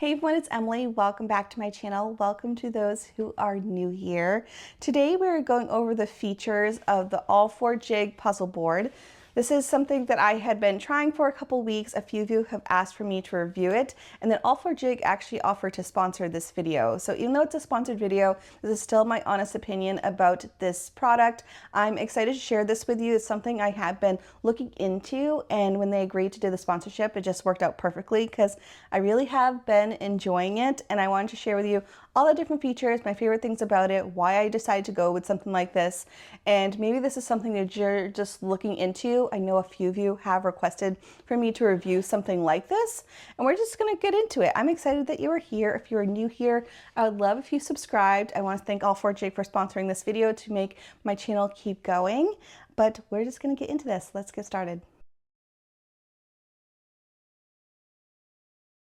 Hey everyone, it's Emily. Welcome back to my channel. Welcome to those who are new here. Today we're going over the features of the All4Jig puzzle board. This is something that I had been trying for a couple weeks. A few of you have asked for me to review it, and then All4Jig actually offered to sponsor this video. So even though it's a sponsored video, this is still my honest opinion about this product. I'm excited to share this with you. It's something I have been looking into, and when they agreed to do the sponsorship, it just worked out perfectly because I really have been enjoying it, and I wanted to share with you all the different features, my favorite things about it, why I decided to go with something like this, and maybe this is something that you're just looking into. I know a few of you have requested for me to review something like this, and we're just gonna get into it. I'm excited that you are here. If you're new here, I would love if you subscribed. I want to thank All4Jig for sponsoring this video to make my channel keep going, but we're just gonna get into this. Let's get started.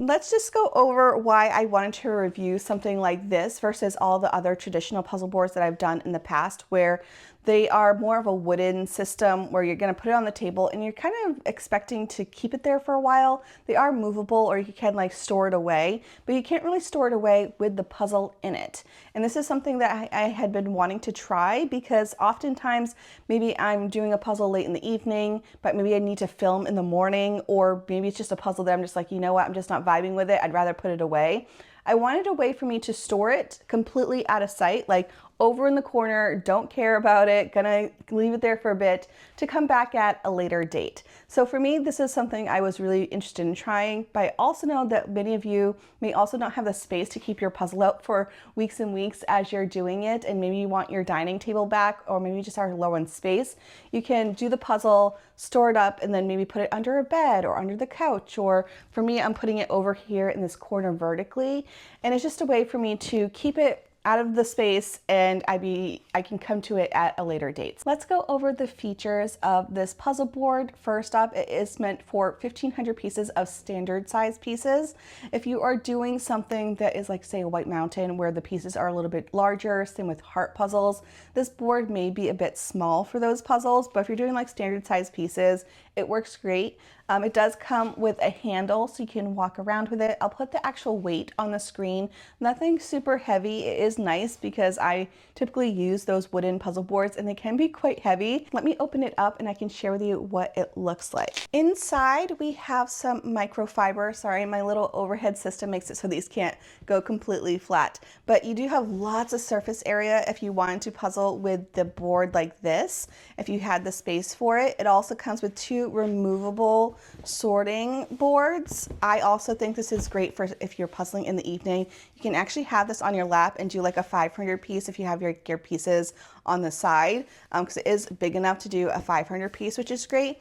Let's just go over why I wanted to review something like this versus all the other traditional puzzle boards that I've done in the past, where they are more of a wooden system where you're going to put it on the table and you're kind of expecting to keep it there for a while. They are movable, or you can like store it away, but you can't really store it away with the puzzle in it. And this is something that I had been wanting to try, because oftentimes maybe I'm doing a puzzle late in the evening, but maybe I need to film in the morning, or maybe it's just a puzzle that I'm just like, you know what, I'm just not vibing with it. I'd rather put it away. I wanted a way for me to store it completely out of sight, like over in the corner, don't care about it, gonna leave it there for a bit to come back at a later date. So for me, this is something I was really interested in trying, but I also know that many of you may also not have the space to keep your puzzle out for weeks and weeks as you're doing it, and maybe you want your dining table back, or maybe you just are low on space. You can do the puzzle, store it up, and then maybe put it under a bed or under the couch, or for me, I'm putting it over here in this corner vertically, and it's just a way for me to keep it out of the space, and I can come to it at a later date. Let's go over the features of this puzzle board. First up, it is meant for 1,500 pieces of standard size pieces. If you are doing something that is like, say, a White Mountain, where the pieces are a little bit larger, same with heart puzzles, this board may be a bit small for those puzzles, but if you're doing like standard size pieces, it works great. It does come with a handle so you can walk around with it. I'll put the actual weight on the screen. Nothing super heavy. It is nice because I typically use those wooden puzzle boards and they can be quite heavy. Let me open it up and I can share with you what it looks like. Inside we have some microfiber. Sorry, my little overhead system makes it so these can't go completely flat. But you do have lots of surface area if you wanted to puzzle with the board like this, if you had the space for it. It also comes with two removable sorting boards. I also think this is great for if you're puzzling in the evening. You can actually have this on your lap and do like a 500 piece if you have your pieces on the side, because it is big enough to do a 500 piece, which is great.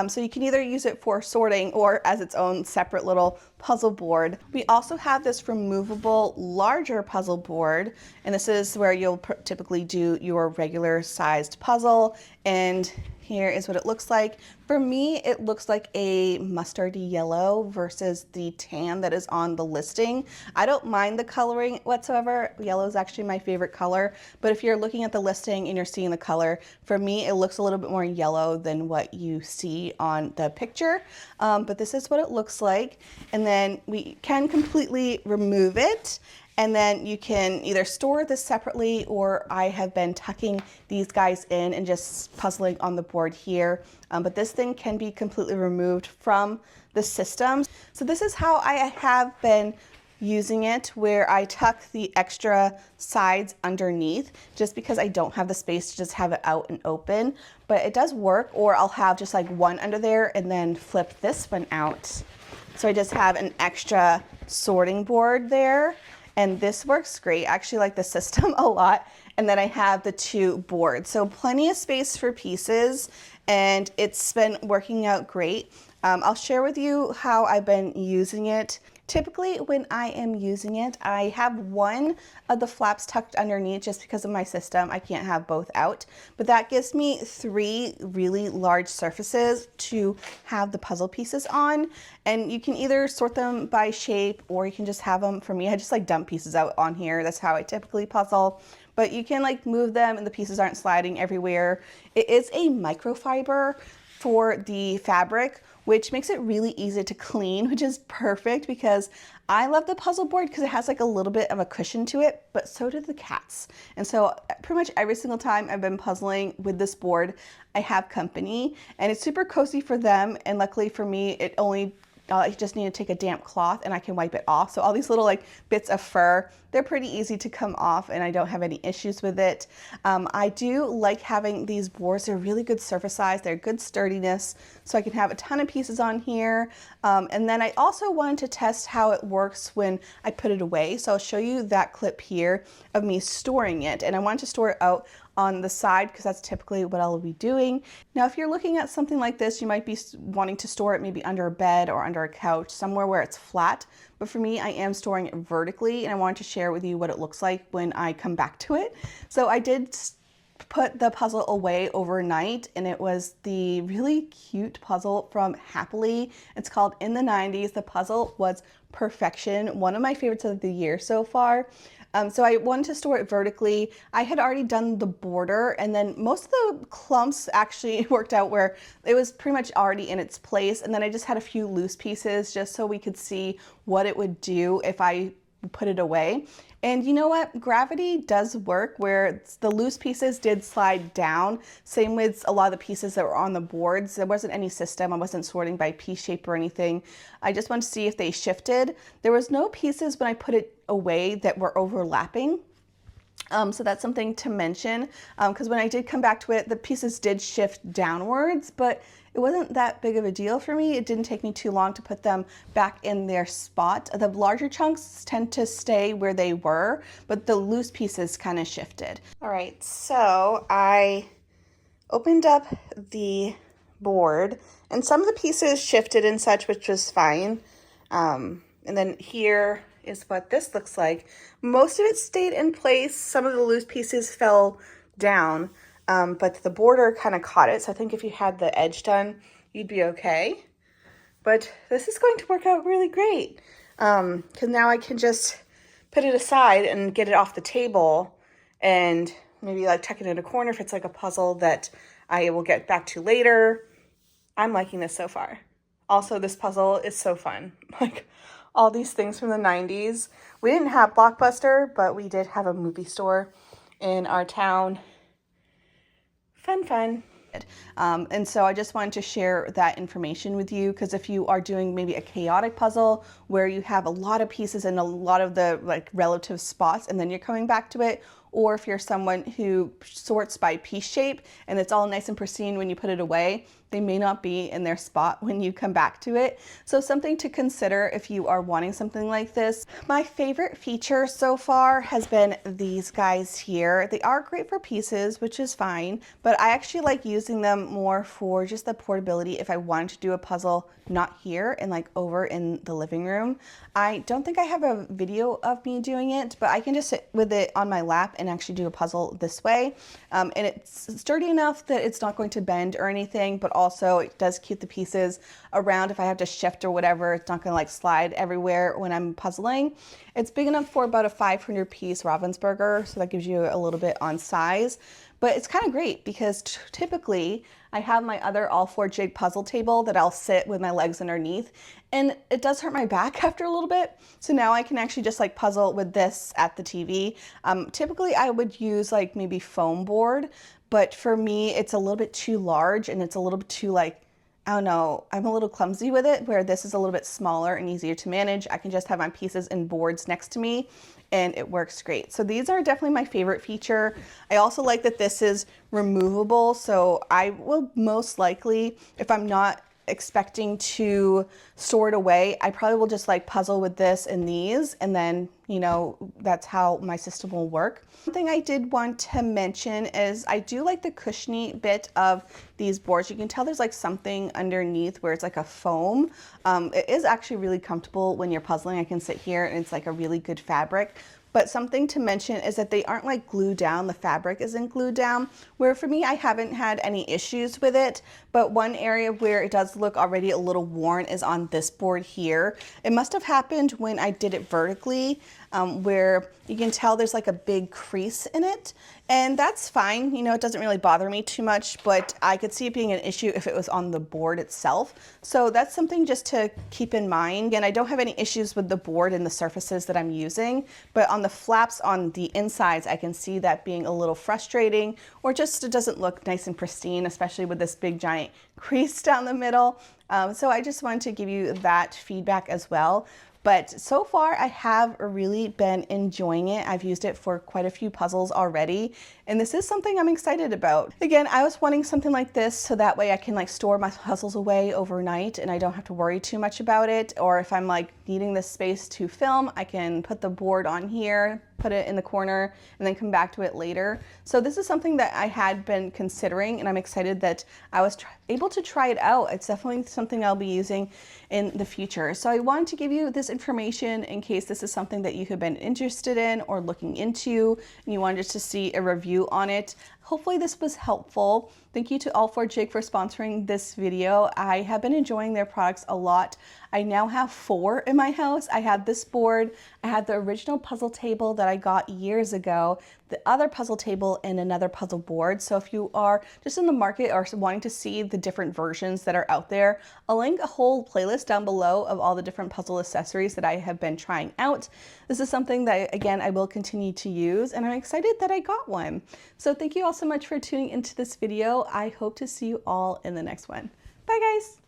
So you can either use it for sorting or as its own separate little puzzle board. We also have this removable larger puzzle board, and this is where you'll typically do your regular sized puzzle, and here is what it looks like. For me, it looks like a mustardy yellow versus the tan that is on the listing. I don't mind the coloring whatsoever. Yellow is actually my favorite color, but if you're looking at the listing and you're seeing the color, for me, it looks a little bit more yellow than what you see on the picture. But this is what it looks like. And then we can completely remove it. And then you can either store this separately, or I have been tucking these guys in and just puzzling on the board here. But this thing can be completely removed from the system. So this is how I have been using it, where I tuck the extra sides underneath just because I don't have the space to just have it out and open. But it does work, or I'll have just like one under there and then flip this one out. So I just have an extra sorting board there. And this works great. I actually like the system a lot. And then I have the two boards. So plenty of space for pieces, and it's been working out great. I'll share with you how I've been using it. Typically when I am using it, I have one of the flaps tucked underneath just because of my system. I can't have both out, but that gives me three really large surfaces to have the puzzle pieces on. And you can either sort them by shape, or you can just have them, for me, I just like dump pieces out on here. That's how I typically puzzle. But you can like move them and the pieces aren't sliding everywhere. It is a microfiber for the fabric, which makes it really easy to clean, which is perfect because I love the puzzle board because it has like a little bit of a cushion to it, but so do the cats. And so pretty much every single time I've been puzzling with this board, I have company, and it's super cozy for them. And luckily for me, it only you just need to take a damp cloth and I can wipe it off. So all these little like bits of fur, they're pretty easy to come off and I don't have any issues with it. I do like having these boards. They're really good surface size. They're good sturdiness. So I can have a ton of pieces on here. And then I also wanted to test how it works when I put it away. So I'll show you that clip here of me storing it. And I wanted to store it out on the side because that's typically what I'll be doing. Now, if you're looking at something like this, you might be wanting to store it maybe under a bed or under a couch, somewhere where it's flat. But for me, I am storing it vertically, and I wanted to share with you what it looks like when I come back to it. So I did put the puzzle away overnight, and it was the really cute puzzle from Happily. It's called In the 90s. The puzzle was perfection, one of my favorites of the year so far. So I wanted to store it vertically. I had already done the border, and then most of the clumps actually worked out where it was pretty much already in its place. And then I just had a few loose pieces just so we could see what it would do if I put it away. And you know what? Gravity does work where the loose pieces did slide down. Same with a lot of the pieces that were on the boards. There wasn't any system. I wasn't sorting by piece shape or anything. I just wanted to see if they shifted. There was no pieces when I put it away that were overlapping. So that's something to mention because when I did come back to it, the pieces did shift downwards, but it wasn't that big of a deal for me. It didn't take me too long to put them back in their spot. The larger chunks tend to stay where they were, but the loose pieces kind of shifted. All right, so I opened up the board and some of the pieces shifted and such, which was fine. And then here is what this looks like. Most of it stayed in place. Some of the loose pieces fell down, but the border kind of caught it. So I think if you had the edge done, you'd be okay. But this is going to work out really great because now I can just put it aside and get it off the table and maybe like tuck it in a corner if it's like a puzzle that I will get back to later. I'm liking this so far. Also, this puzzle is so fun. Like all these things from the 90s. We didn't have Blockbuster, but we did have a movie store in our town. Fun. And so I just wanted to share that information with you because if you are doing maybe a chaotic puzzle where you have a lot of pieces in a lot of the like relative spots and then you're coming back to it, or if you're someone who sorts by piece shape and it's all nice and pristine when you put it away, they may not be in their spot when you come back to it. So something to consider if you are wanting something like this. My favorite feature so far has been these guys here. They are great for pieces, which is fine, but I actually like using them more for just the portability if I wanted to do a puzzle not here and like over in the living room. I don't think I have a video of me doing it, but I can just sit with it on my lap and actually do a puzzle this way. And it's sturdy enough that it's not going to bend or anything, but also it does keep the pieces around if I have to shift or whatever. It's not going to like slide everywhere when I'm puzzling. It's big enough for about a 500 piece Ravensburger, so that gives you a little bit on size. But it's kind of great because typically I have my other All4Jig puzzle table that I'll sit with my legs underneath, and it does hurt my back after a little bit. So now I can actually just like puzzle with this at the TV. Typically I would use like maybe foam board, but for me it's a little bit too large and it's a little bit too like, I don't know, I'm a little clumsy with it, where this is a little bit smaller and easier to manage. I can just have my pieces and boards next to me and it works great. So these are definitely my favorite feature. I also like that this is removable, so I will most likely, if I'm not expecting to store it away, I probably will just like puzzle with this and these, and then, you know, that's how my system will work. One thing I did want to mention is I do like the cushiony bit of these boards. You can tell there's like something underneath where it's like a foam. It is actually really comfortable when you're puzzling. I can sit here and it's like a really good fabric. But something to mention is that they aren't like glued down. The fabric isn't glued down, where for me, I haven't had any issues with it. But one area where it does look already a little worn is on this board here. It must have happened when I did it vertically, where you can tell there's like a big crease in it. And that's fine, you know, it doesn't really bother me too much, but I could see it being an issue if it was on the board itself. So that's something just to keep in mind. Again, I don't have any issues with the board and the surfaces that I'm using, but on the flaps on the insides, I can see that being a little frustrating, or just it doesn't look nice and pristine, especially with this big giant crease down the middle. So I just wanted to give you that feedback as well. But so far I have really been enjoying it. I've used it for quite a few puzzles already, and this is something I'm excited about. Again, I was wanting something like this so that way I can like store my puzzles away overnight and I don't have to worry too much about it. Or if I'm like needing this space to film, I can put the board on here, put it in the corner, and then come back to it later. So this is something that I had been considering, and I'm excited that I was able to try it out. It's definitely something I'll be using in the future. So I wanted to give you this information in case this is something that you have been interested in or looking into, and you wanted to see a review on it. Hopefully this was helpful. Thank you to All4Jig for sponsoring this video. I have been enjoying their products a lot. I now have 4 in my house. I had this board, I had the original puzzle table that I got years ago, the other puzzle table, and another puzzle board. So if you are just in the market or wanting to see the different versions that are out there, I'll link a whole playlist down below of all the different puzzle accessories that I have been trying out. This is something that, again, I will continue to use, and I'm excited that I got one. So thank you all so much for tuning into this video. I hope to see you all in the next one. Bye guys!